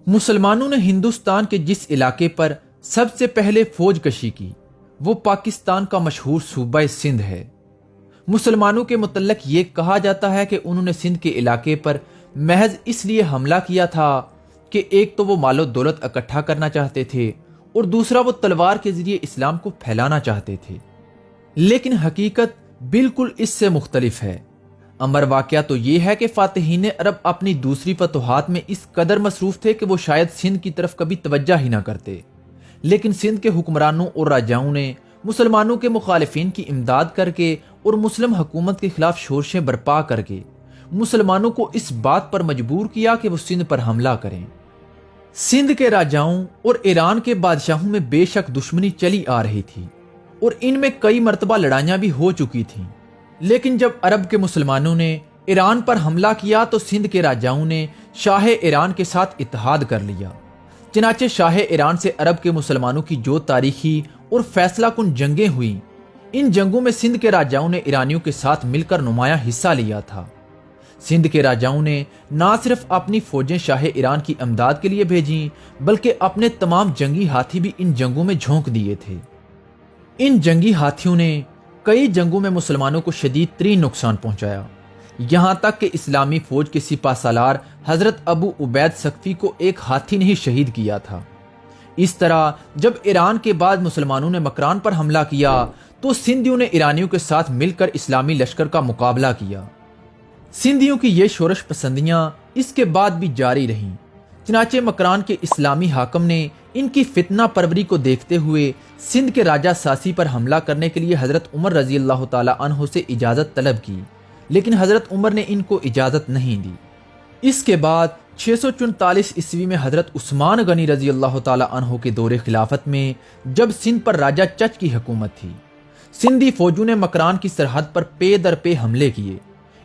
مسلمانوں نے ہندوستان کے جس علاقے پر سب سے پہلے فوج کشی کی وہ پاکستان کا مشہور صوبہ سندھ ہے۔ مسلمانوں کے متعلق یہ کہا جاتا ہے کہ انہوں نے سندھ کے علاقے پر محض اس لیے حملہ کیا تھا کہ ایک تو وہ مال و دولت اکٹھا کرنا چاہتے تھے اور دوسرا وہ تلوار کے ذریعے اسلام کو پھیلانا چاہتے تھے، لیکن حقیقت بالکل اس سے مختلف ہے۔ امر واقعہ تو یہ ہے کہ فاتحین عرب اپنی دوسری فتوحات میں اس قدر مصروف تھے کہ وہ شاید سندھ کی طرف کبھی توجہ ہی نہ کرتے، لیکن سندھ کے حکمرانوں اور راجاؤں نے مسلمانوں کے مخالفین کی امداد کر کے اور مسلم حکومت کے خلاف شورشیں برپا کر کے مسلمانوں کو اس بات پر مجبور کیا کہ وہ سندھ پر حملہ کریں۔ سندھ کے راجاؤں اور ایران کے بادشاہوں میں بے شک دشمنی چلی آ رہی تھی اور ان میں کئی مرتبہ لڑائیاں بھی ہو چکی تھیں، لیکن جب عرب کے مسلمانوں نے ایران پر حملہ کیا تو سندھ کے راجاؤں نے شاہ ایران کے ساتھ اتحاد کر لیا۔ چنانچہ شاہ ایران سے عرب کے مسلمانوں کی جو تاریخی اور فیصلہ کن جنگیں ہوئیں، ان جنگوں میں سندھ کے راجاؤں نے ایرانیوں کے ساتھ مل کر نمایاں حصہ لیا تھا۔ سندھ کے راجاؤں نے نہ صرف اپنی فوجیں شاہ ایران کی امداد کے لیے بھیجیں بلکہ اپنے تمام جنگی ہاتھی بھی ان جنگوں میں جھونک دیے تھے۔ ان جنگی ہاتھیوں نے کئی جنگوں میں مسلمانوں کو شدید ترین نقصان پہنچایا، یہاں تک کہ اسلامی فوج کے سپہ سالار حضرت ابو عبید ثقفی کو ایک ہاتھی نے ہی شہید کیا تھا۔ اس طرح جب ایران کے بعد مسلمانوں نے مکران پر حملہ کیا تو سندھیوں نے ایرانیوں کے ساتھ مل کر اسلامی لشکر کا مقابلہ کیا۔ سندھیوں کی یہ شورش پسندیاں اس کے بعد بھی جاری رہیں، چنانچہ مکران کے اسلامی حاکم نے ان کی فتنہ پروری کو دیکھتے ہوئے سندھ کے راجہ ساسی پر حملہ کرنے کے لیے حضرت عمر رضی اللہ تعالی عنہ سے اجازت طلب کی، لیکن حضرت عمر نے ان کو اجازت نہیں دی۔ اس کے بعد 644 عیسوی میں حضرت عثمان غنی رضی اللہ تعالی عنہ کے دور خلافت میں جب سندھ پر راجہ چچ کی حکومت تھی، سندھی فوجوں نے مکران کی سرحد پر پے در پے حملے کیے۔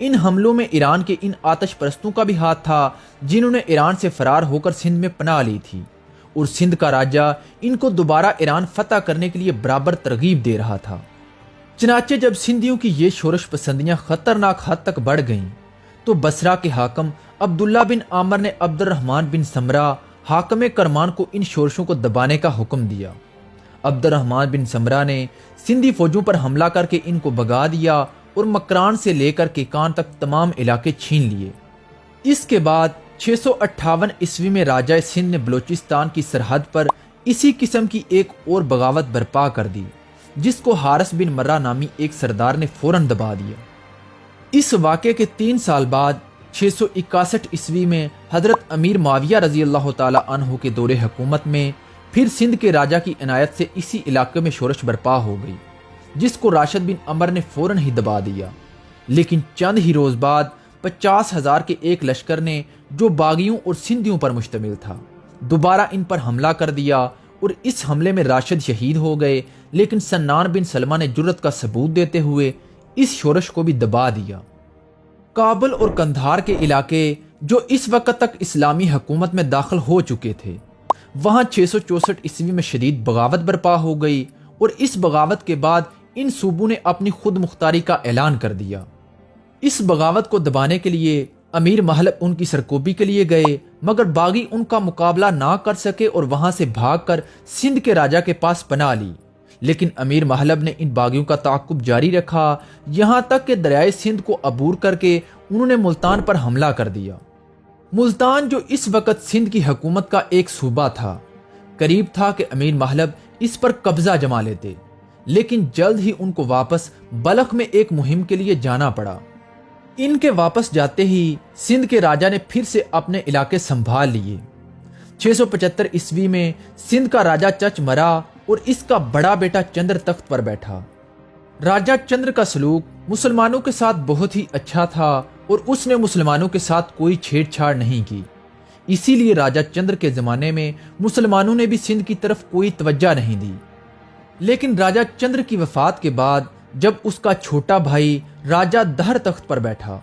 ان حملوں میں ایران کے ان آتش پرستوں کا بھی ہاتھ تھا جنہوں نے ایران سے فرار ہو کر سندھ میں پناہ لی تھی، اور سندھ کا راجہ ان کو دوبارہ ایران فتح کرنے کے لیے برابر ترغیب دے رہا تھا۔ چنانچہ جب سندھیوں کی یہ شورش پسندیاں خطرناک حد تک بڑھ گئیں تو بصرہ کے حاکم عبداللہ بن عامر نے عبد الرحمن بن سمرہ حاکم کرمان کو ان شورشوں کو دبانے کا حکم دیا۔ عبد الرحمن بن سمرہ نے سندھی فوجوں پر حملہ کر کے ان کو بھگا دیا اور مکران سے لے کر کیکان تک تمام علاقے چھین لیے۔ اس کے بعد 658 عیسوی میں راجہ سندھ نے بلوچستان کی سرحد پر اسی قسم کی ایک اور بغاوت برپا کر دی، جس کو حارث بن مرہ نامی ایک سردار نے فوراً دبا دیا۔ اس واقعے کے 3 سال بعد 661 عیسوی میں حضرت امیر معاویہ رضی اللہ تعالی عنہ کے دور حکومت میں پھر سندھ کے راجہ کی عنایت سے اسی علاقے میں شورش برپا ہو گئی، جس کو راشد بن عمر نے فوراً ہی دبا دیا۔ لیکن چند ہی روز بعد 50,000 کے ایک لشکر نے جو باغیوں اور سندھیوں پر مشتمل تھا دوبارہ ان پر حملہ کر دیا، اور اس حملے میں راشد شہید ہو گئے، لیکن سنان بن سلمہ نے جرأت کا ثبوت دیتے ہوئے اس شورش کو بھی دبا دیا۔ کابل اور قندھار کے علاقے جو اس وقت تک اسلامی حکومت میں داخل ہو چکے تھے، وہاں 664 عیسوی میں شدید بغاوت برپا ہو گئی، اور اس بغاوت کے بعد ان صوبوں نے اپنی خود مختاری کا اعلان کر دیا۔ اس بغاوت کو دبانے کے لیے امیر محلب ان کی سرکوبی کے لیے گئے، مگر باغی ان کا مقابلہ نہ کر سکے اور وہاں سے بھاگ کر سندھ کے راجہ کے پاس پناہ لی۔ لیکن امیر محلب نے ان باغیوں کا تعاقب جاری رکھا، یہاں تک کہ دریائے سندھ کو عبور کر کے انہوں نے ملتان پر حملہ کر دیا۔ ملتان جو اس وقت سندھ کی حکومت کا ایک صوبہ تھا، قریب تھا کہ امیر محلب اس پر قبضہ جما لیتے، لیکن جلد ہی ان کو واپس بلخ میں ایک مہم کے لیے جانا پڑا۔ ان کے واپس جاتے ہی سندھ کے راجہ نے پھر سے اپنے علاقے سنبھال لیے۔ 675 عیسوی میں سندھ کا راجہ چچ مرا اور اس کا بڑا بیٹا چندر تخت پر بیٹھا۔ راجہ چندر کا سلوک مسلمانوں کے ساتھ بہت ہی اچھا تھا اور اس نے مسلمانوں کے ساتھ کوئی چھیڑ چھاڑ نہیں کی، اسی لیے راجہ چندر کے زمانے میں مسلمانوں نے بھی سندھ کی طرف کوئی توجہ نہیں دی۔ لیکن راجہ چندر کی وفات کے بعد جب اس کا چھوٹا بھائی راجہ دہر تخت پر بیٹھا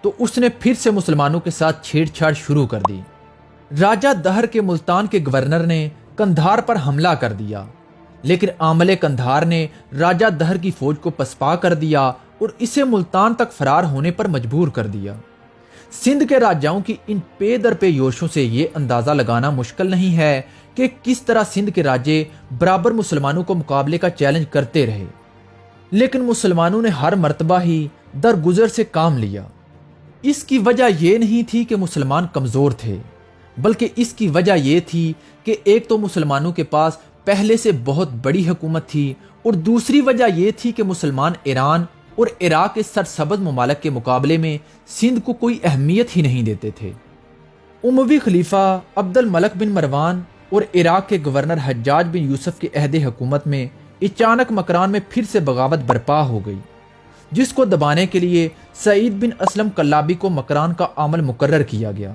تو اس نے پھر سے مسلمانوں کے ساتھ چھیڑ چھاڑ شروع کر دی۔ راجہ دہر کے ملتان کے گورنر نے قندھار پر حملہ کر دیا، لیکن عامل قندھار نے راجہ دہر کی فوج کو پسپا کر دیا اور اسے ملتان تک فرار ہونے پر مجبور کر دیا۔ سندھ کے راجاؤں کی ان پے در پے یوشوں سے یہ اندازہ لگانا مشکل نہیں ہے کہ کس طرح سندھ کے راجے برابر مسلمانوں کو مقابلے کا چیلنج کرتے رہے، لیکن مسلمانوں نے ہر مرتبہ ہی درگزر سے کام لیا۔ اس کی وجہ یہ نہیں تھی کہ مسلمان کمزور تھے، بلکہ اس کی وجہ یہ تھی کہ ایک تو مسلمانوں کے پاس پہلے سے بہت بڑی حکومت تھی، اور دوسری وجہ یہ تھی کہ مسلمان ایران اور عراق کے سرسبز ممالک کے مقابلے میں سندھ کو کوئی اہمیت ہی نہیں دیتے تھے۔ اموی خلیفہ عبد الملک بن مروان اور عراق کے گورنر حجاج بن یوسف کے عہد حکومت میں اچانک مکران میں پھر سے بغاوت برپا ہو گئی، جس کو دبانے کے لیے سعید بن اسلم کلابی کو مکران کا عامل مقرر کیا گیا۔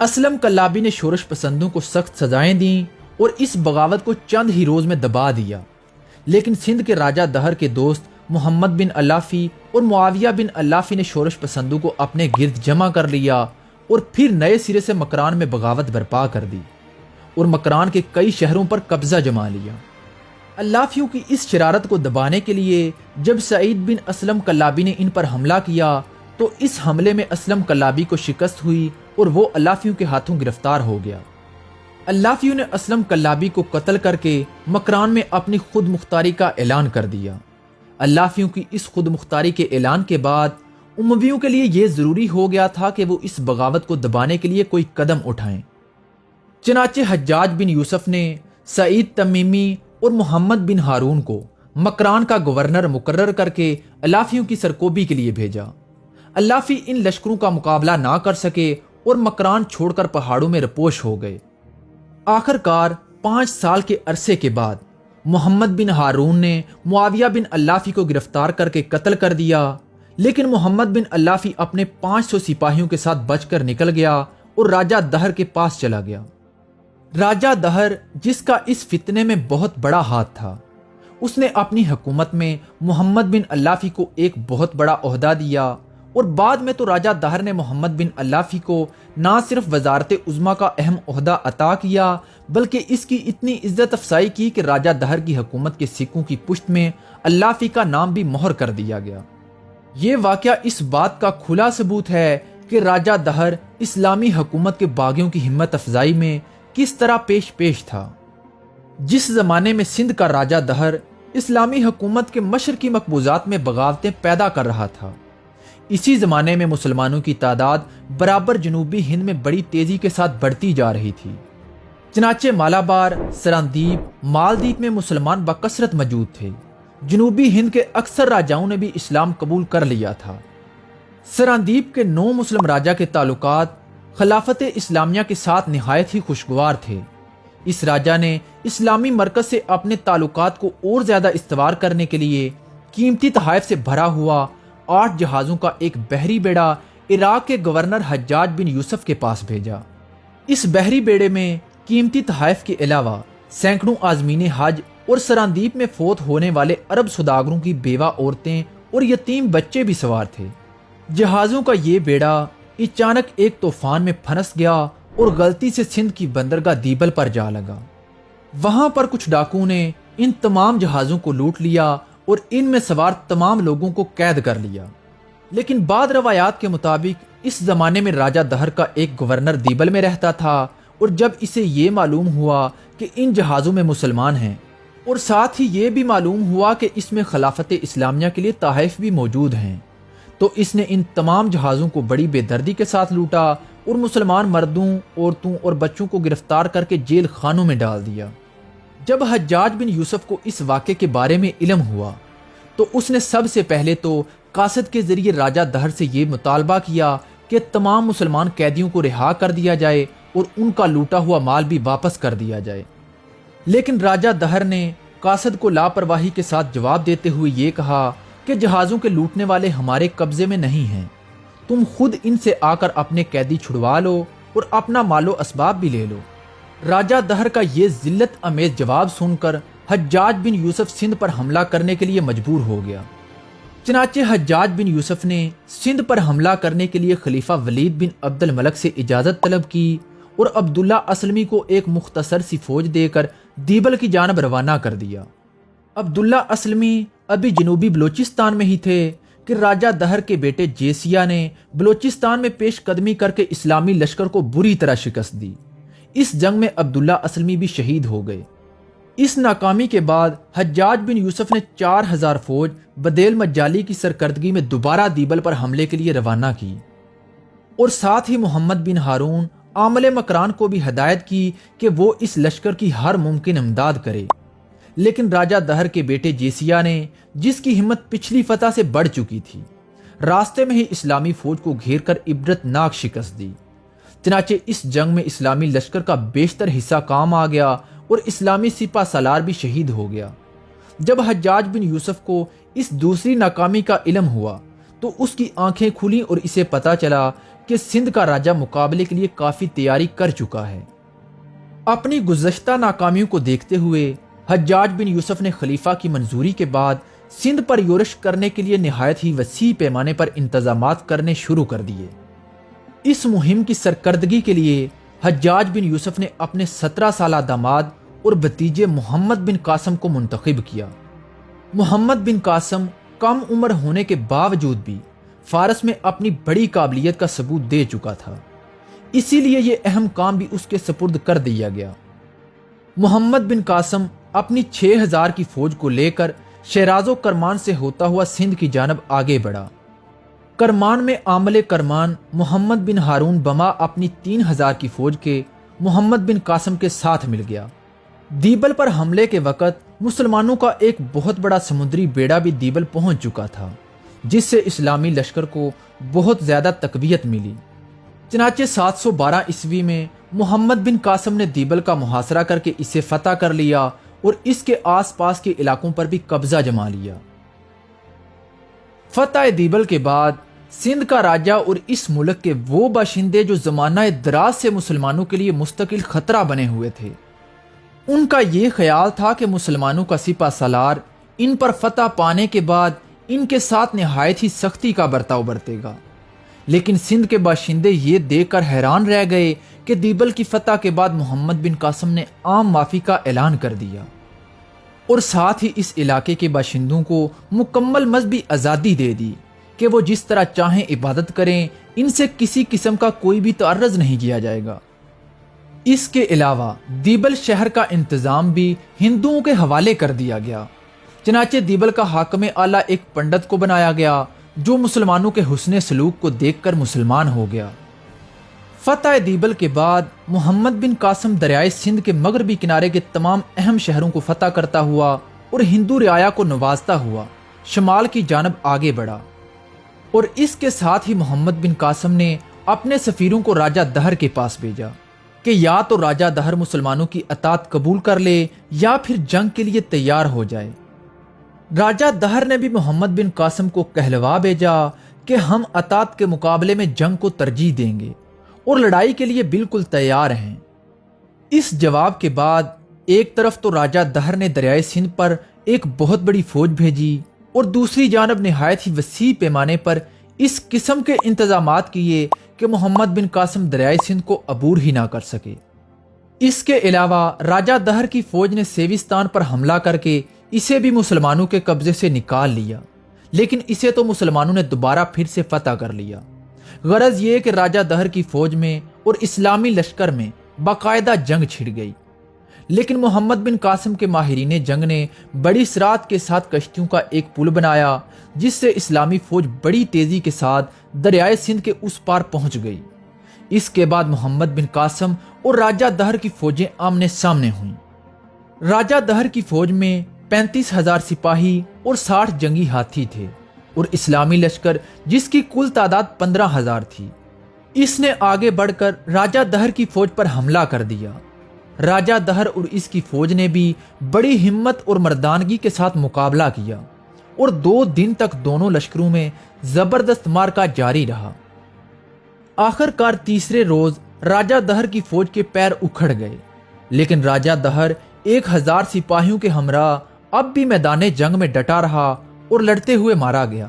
اسلم کلابی نے شورش پسندوں کو سخت سزائیں دیں اور اس بغاوت کو چند ہی روز میں دبا دیا، لیکن سندھ کے راجہ دہر کے دوست محمد بن اللافی اور معاویہ بن اللافی نے شورش پسندوں کو اپنے گرد جمع کر لیا اور پھر نئے سرے سے مکران میں بغاوت برپا کر دی اور مکران کے کئی شہروں پر قبضہ جما لیا۔ اللافیوں کی اس شرارت کو دبانے کے لیے جب سعید بن اسلم کلابی نے ان پر حملہ کیا تو اس حملے میں اسلم کلابی کو شکست ہوئی اور وہ اللافیوں کے ہاتھوں گرفتار ہو گیا۔ اللافیوں نے اسلم کلابی کو قتل کر کے مکران میں اپنی خود مختاری کا اعلان کر دیا۔ اللافیوں کی اس خود مختاری کے اعلان کے بعد امویوں کے لیے یہ ضروری ہو گیا تھا کہ وہ اس بغاوت کو دبانے کے لیے کوئی قدم اٹھائیں۔ چنانچہ حجاج بن یوسف نے سعید تمیمی اور محمد بن ہارون کو مکران کا گورنر مقرر کر کے اللافیوں کی سرکوبی کے لیے بھیجا۔ اللافی ان لشکروں کا مقابلہ نہ کر سکے اور مکران چھوڑ کر پہاڑوں میں رپوش ہو گئے۔ آخر کار 5 سال کے عرصے کے بعد محمد بن ہارون نے معاویہ بن اللافی کو گرفتار کر کے قتل کر دیا، لیکن محمد بن اللافی اپنے 500 سپاہیوں کے ساتھ بچ کر نکل گیا اور راجہ دہر کے پاس چلا گیا۔ راجہ دہر، جس کا اس فتنے میں بہت بڑا ہاتھ تھا، اس نے اپنی حکومت میں محمد بن اللافی کو ایک بہت بڑا عہدہ دیا، اور بعد میں تو راجہ دہر نے محمد بن اللافی کو نہ صرف وزارت عظمیٰ کا اہم عہدہ عطا کیا بلکہ اس کی اتنی عزت افزائی کی کہ راجہ دہر کی حکومت کے سکوں کی پشت میں اللافی کا نام بھی مہر کر دیا گیا۔ یہ واقعہ اس بات کا کھلا ثبوت ہے کہ راجہ دہر اسلامی حکومت کے باغیوں کی ہمت افزائی میں کس طرح پیش تھا۔ جس زمانے میں سندھ کا راجہ دہر اسلامی حکومت کے مشرقی مقبوضات میں بغاوتیں پیدا کر رہا تھا، اسی زمانے میں مسلمانوں کی تعداد برابر جنوبی ہند میں بڑی تیزی کے ساتھ بڑھتی جا رہی تھی۔ چنانچہ مالابار، سراندیپ، مالدیپ میں مسلمان بکثرت موجود تھے۔ جنوبی ہند کے اکثر راجاؤں نے بھی اسلام قبول کر لیا تھا۔ سراندیپ کے 9 مسلم راجہ کے تعلقات خلافت اسلامیہ کے ساتھ نہایت ہی خوشگوار تھے۔ اس راجہ نے اسلامی مرکز سے اپنے تعلقات کو اور زیادہ استوار کرنے کے لیے قیمتی تحائف سے بھرا ہوا 8 جہازوں کا ایک بحری بیڑا عراق کے گورنر حجاج بن یوسف کے پاس بھیجا۔ اس بحری بیڑے میں قیمتی تحائف کے علاوہ سینکڑوں عازمین حج اور سراندیپ میں فوت ہونے والے عرب سوداگروں کی بیوہ عورتیں اور یتیم بچے بھی سوار تھے۔ جہازوں کا یہ بیڑا اچانک ایک طوفان میں پھنس گیا اور غلطی سے سندھ کی بندرگاہ دیبل پر جا لگا۔ وہاں پر کچھ ڈاکوؤں نے ان تمام جہازوں کو لوٹ لیا اور ان میں سوار تمام لوگوں کو قید کر لیا۔ لیکن بعض روایات کے مطابق اس زمانے میں راجہ دہر کا ایک گورنر دیبل میں رہتا تھا، اور جب اسے یہ معلوم ہوا کہ ان جہازوں میں مسلمان ہیں اور ساتھ ہی یہ بھی معلوم ہوا کہ اس میں خلافت اسلامیہ کے لیے تحائف بھی موجود ہیں، تو اس نے ان تمام جہازوں کو بڑی بے دردی کے ساتھ لوٹا اور مسلمان مردوں، عورتوں اور بچوں کو گرفتار کر کے جیل خانوں میں ڈال دیا۔ جب حجاج بن یوسف کو اس واقعے کے بارے میں علم ہوا تو اس نے سب سے پہلے تو قاصد کے ذریعے راجہ دہر سے یہ مطالبہ کیا کہ تمام مسلمان قیدیوں کو رہا کر دیا جائے اور ان کا لوٹا ہوا مال بھی واپس کر دیا جائے۔ لیکن راجہ دہر نے قاصد کو لاپرواہی کے ساتھ جواب دیتے ہوئے یہ کہا کہ جہازوں کے لوٹنے والے ہمارے قبضے میں نہیں ہیں، تم خود ان سے آ کر اپنے قیدی چھڑوا لو اور اپنا مال و اسباب بھی لے لو۔ راجہ دہر کا یہ ذلت امیز جواب سن کر حجاج بن یوسف سندھ پر حملہ کرنے کے لیے مجبور ہو گیا۔ چنانچہ حجاج بن یوسف نے سندھ پر حملہ کرنے کے لیے خلیفہ ولید بن عبد الملک سے اجازت طلب کی اور عبداللہ اسلمی کو ایک مختصر سی فوج دے کر دیبل کی جانب روانہ کر دیا۔ عبداللہ اسلمی ابھی جنوبی بلوچستان میں ہی تھے کہ راجہ دہر کے بیٹے جیسیہ نے بلوچستان میں پیش قدمی کر کے اسلامی لشکر کو بری طرح شکست دی۔ اس جنگ میں عبداللہ اسلمی بھی شہید ہو گئے۔ اس ناکامی کے بعد حجاج بن یوسف نے 4000 فوج بدیل مجالی کی سرکردگی میں دوبارہ دیبل پر حملے کے لیے روانہ کی، اور ساتھ ہی محمد بن ہارون عامل مکران کو بھی ہدایت کی کہ وہ اس لشکر کی ہر ممکن امداد کرے۔ لیکن راجہ دہر کے بیٹے جیسیہ نے، جس کی ہمت پچھلی فتح سے بڑھ چکی تھی، راستے میں ہی اسلامی فوج کو گھیر کر عبرت ناک شکست دی۔ چنانچہ اس جنگ میں اسلامی لشکر کا بیشتر حصہ کام آ گیا اور اسلامی سپہ سالار بھی شہید ہو گیا۔ جب حجاج بن یوسف کو اس دوسری ناکامی کا علم ہوا تو اس کی آنکھیں کھلیں اور اسے پتا چلا کہ سندھ کا راجہ مقابلے کے لیے کافی تیاری کر چکا ہے۔ اپنی گزشتہ ناکامیوں کو دیکھتے ہوئے حجاج بن یوسف نے خلیفہ کی منظوری کے بعد سندھ پر یورش کرنے کے لیے نہایت ہی وسیع پیمانے پر انتظامات کرنے شروع کر دیے۔ اس مہم کی سرکردگی کے لیے حجاج بن یوسف نے اپنے 17 سالہ داماد اور بھتیجے محمد بن قاسم کو منتخب کیا۔ محمد بن قاسم کم عمر ہونے کے باوجود بھی فارس میں اپنی بڑی قابلیت کا ثبوت دے چکا تھا، اسی لیے یہ اہم کام بھی اس کے سپرد کر دیا گیا۔ محمد بن قاسم اپنی 6000 کی فوج کو لے کر شیراز و کرمان سے ہوتا ہوا سندھ کی جانب آگے بڑھا۔ کرمان میں عامل کرمان محمد بن ہارون بما اپنی 3000 کی فوج کے محمد بن قاسم کے ساتھ مل گیا۔ دیبل پر حملے کے وقت مسلمانوں کا ایک بہت بڑا سمندری بیڑا بھی دیبل پہنچ چکا تھا، جس سے اسلامی لشکر کو بہت زیادہ تقویت ملی۔ چنانچہ 712 عیسوی میں محمد بن قاسم نے دیبل کا محاصرہ کر کے اسے فتح کر لیا اور اس کے آس پاس کے علاقوں پر بھی قبضہ جما لیا۔ فتح دیبل کے بعد سندھ کا راجہ اور اس ملک کے وہ باشندے جو زمانہ دراز سے مسلمانوں کے لیے مستقل خطرہ بنے ہوئے تھے، ان کا یہ خیال تھا کہ مسلمانوں کا سپہ سالار ان پر فتح پانے کے بعد ان کے ساتھ نہایت ہی سختی کا برتاؤ برتے گا۔ لیکن سندھ کے باشندے یہ دیکھ کر حیران رہ گئے کہ دیبل کی فتح کے بعد محمد بن قاسم نے عام معافی کا اعلان کر دیا اور ساتھ ہی اس علاقے کے باشندوں کو مکمل مذہبی آزادی دے دی کہ وہ جس طرح چاہیں عبادت کریں، ان سے کسی قسم کا کوئی بھی تعرض نہیں کیا جائے گا۔ اس کے علاوہ دیبل شہر کا انتظام بھی ہندوؤں کے حوالے کر دیا گیا۔ چنانچہ دیبل کا حاکم اعلیٰ ایک پنڈت کو بنایا گیا جو مسلمانوں کے حسن سلوک کو دیکھ کر مسلمان ہو گیا۔ فتح دیبل کے بعد محمد بن قاسم دریائے سندھ کے مغربی کنارے کے تمام اہم شہروں کو فتح کرتا ہوا اور ہندو رعایا کو نوازتا ہوا شمال کی جانب آگے بڑھا، اور اس کے ساتھ ہی محمد بن قاسم نے اپنے سفیروں کو راجہ دہر کے پاس بھیجا کہ یا تو راجہ دہر مسلمانوں کی اطاعت قبول کر لے یا پھر جنگ کے لیے تیار ہو جائے۔ راجہ دہر نے بھی محمد بن قاسم کو کہلوا بھیجا کہ ہم اطاعت کے مقابلے میں جنگ کو ترجیح دیں گے اور لڑائی کے لیے بالکل تیار ہیں۔ اس جواب کے بعد ایک طرف تو راجہ دہر نے دریائے سندھ پر ایک بہت بڑی فوج بھیجی اور دوسری جانب نہایت ہی وسیع پیمانے پر اس قسم کے انتظامات کیے کہ محمد بن قاسم دریائے سندھ کو عبور ہی نہ کر سکے۔ اس کے علاوہ راجہ دہر کی فوج نے سیوستان پر حملہ کر کے اسے بھی مسلمانوں کے قبضے سے نکال لیا، لیکن اسے تو مسلمانوں نے دوبارہ پھر سے فتح کر لیا۔ غرض یہ کہ راجہ دہر کی فوج میں اور اسلامی لشکر میں باقاعدہ جنگ چھڑ گئی، لیکن محمد بن قاسم کے ماہرین جنگ نے بڑی سرعت کے ساتھ کشتیوں کا ایک پل بنایا جس سے اسلامی فوج بڑی تیزی کے ساتھ دریائے سندھ کے اس پار پہنچ گئی۔ اس کے بعد محمد بن قاسم اور راجہ دہر کی فوجیں آمنے سامنے ہوئیں۔ راجہ دہر کی فوج میں 35,000 سپاہی اور 60 جنگی ہاتھی تھے اور اسلامی لشکر جس کی کل تعداد 15,000 تھی۔ اس نے آگے بڑھ کر راجہ دہر کی فوج پر حملہ کر دیا۔ راجہ دہر اور اس کی فوج نے بھی بڑی ہمت اور مردانگی کے ساتھ مقابلہ کیا اور 2 دن تک دونوں لشکروں میں زبردست مارکا جاری رہا۔ آخر کار تیسرے روز راجہ دہر کی فوج کے پیر اکھڑ گئے، لیکن راجہ دہر 1000 سپاہیوں کے ہمراہ اب بھی میدان جنگ میں ڈٹا رہا اور لڑتے ہوئے مارا گیا۔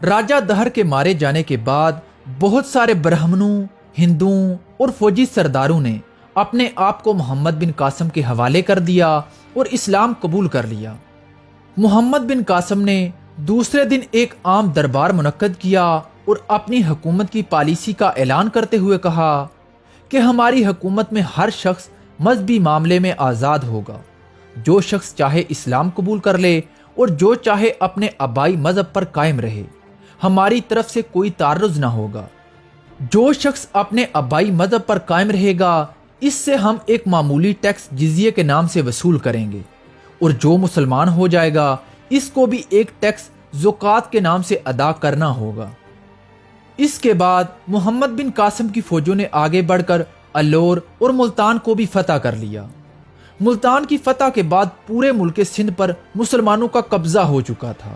راجہ دہر کے مارے جانے کے بعد بہت سارے برہمنوں، ہندوؤں اور فوجی سرداروں نے اپنے آپ کو محمد بن قاسم کے حوالے کر دیا اور اسلام قبول کر لیا۔ محمد بن قاسم نے دوسرے دن ایک عام دربار منعقد کیا اور اپنی حکومت کی پالیسی کا اعلان کرتے ہوئے کہا کہ ہماری حکومت میں ہر شخص مذہبی معاملے میں آزاد ہوگا۔ جو شخص چاہے اسلام قبول کر لے اور جو چاہے اپنے آبائی مذہب پر قائم رہے، ہماری طرف سے کوئی تعرض نہ ہوگا۔ جو شخص اپنے آبائی مذہب پر قائم رہے گا، اس سے ہم ایک معمولی ٹیکس جزیے کے نام سے وصول کریں گے، اور جو مسلمان ہو جائے گا اس کو بھی ایک ٹیکس زکوٰۃ کے نام سے ادا کرنا ہوگا۔ اس کے بعد محمد بن قاسم کی فوجوں نے آگے بڑھ کر الور اور ملتان کو بھی فتح کر لیا۔ ملتان کی فتح کے بعد پورے ملک سندھ پر مسلمانوں کا قبضہ ہو چکا تھا۔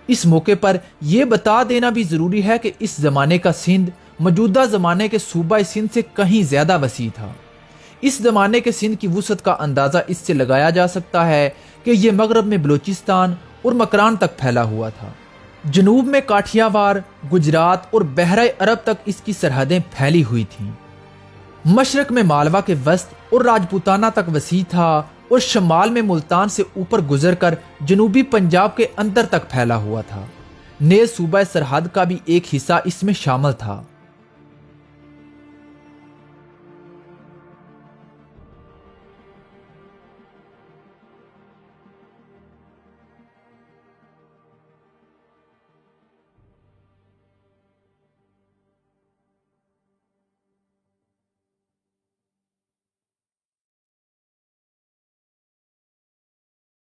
اس موقع پر یہ بتا دینا بھی ضروری ہے کہ اس زمانے کا سندھ موجودہ زمانے کے صوبہ سندھ سے کہیں زیادہ وسیع تھا۔ اس زمانے کے سندھ کی وسعت کا اندازہ اس سے لگایا جا سکتا ہے کہ یہ مغرب میں بلوچستان اور مکران تک پھیلا ہوا تھا۔ جنوب میں کاٹھیا وار، گجرات اور بحرہ عرب تک اس کی سرحدیں پھیلی ہوئی تھیں۔ مشرق میں مالوا کے وسط اور راجپوتانہ تک وسیع تھا، اور شمال میں ملتان سے اوپر گزر کر جنوبی پنجاب کے اندر تک پھیلا ہوا تھا۔ نیز صوبہ سرحد کا بھی ایک حصہ اس میں شامل تھا۔